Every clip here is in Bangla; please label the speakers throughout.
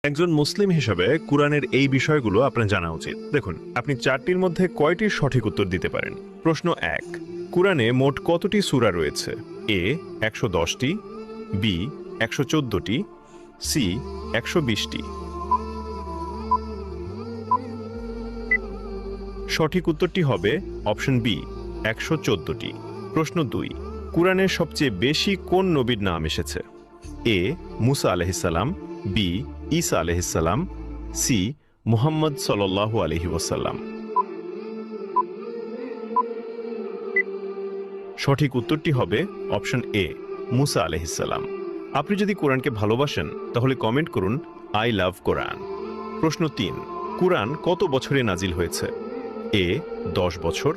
Speaker 1: একজন মুসলিম হিসেবে কোরআনের এই বিষয়গুলো আপনার জানা উচিত। দেখুন, আপনি 4টির মধ্যে কয়টির সঠিক উত্তর দিতে পারেন? প্রশ্ন 1, কোরআনে মোট কতটি সূরা রয়েছে? এ 110টি, বি 114টি, সি 120টি। সঠিক উত্তরটি হবে অপশন বি 114টি। প্রশ্ন 2, কোরআনের সবচেয়ে বেশি কোন নবীর নাম এসেছে? এ মুসা আলাইহিসসালাম, বি ঈসা আলাইহিসসালাম, সি মুহাম্মদ সাল্লাল্লাহু আলাইহি ওয়াসাল্লাম। সঠিক উত্তরটি হবে অপশন এ মুসা আলাইহিসসালাম। আপনি যদি কোরআনকে ভালোবাসেন তাহলে কমেন্ট করুন আই লাভ কোরআন। প্রশ্ন 3, কোরআন কত বছরে নাজিল হয়েছে? এ 10 বছর,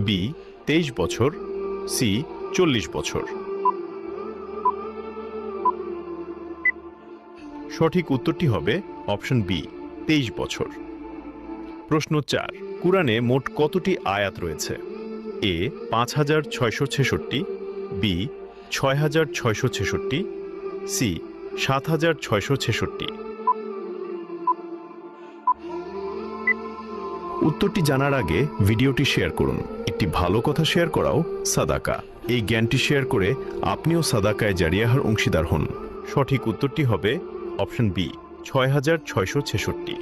Speaker 1: বি 23 বছর, সি 40 বছর। সঠিক উত্তরটি হবে অপশন বি 23 বছর। প্রশ্ন 4, কোরআনে মোট কতটি আয়াত রয়েছে? এ 5666, বি 6666, সি 7666। উত্তরটি জানার আগে ভিডিওটি শেয়ার করুন। একটি ভালো কথা শেয়ার করাও সাদাকা। এই জ্ঞানটি শেয়ার করে আপনিও সাদাকায় জারিয়াহার অংশীদার হন। সঠিক উত্তরটি হবে অপশন বি 6666।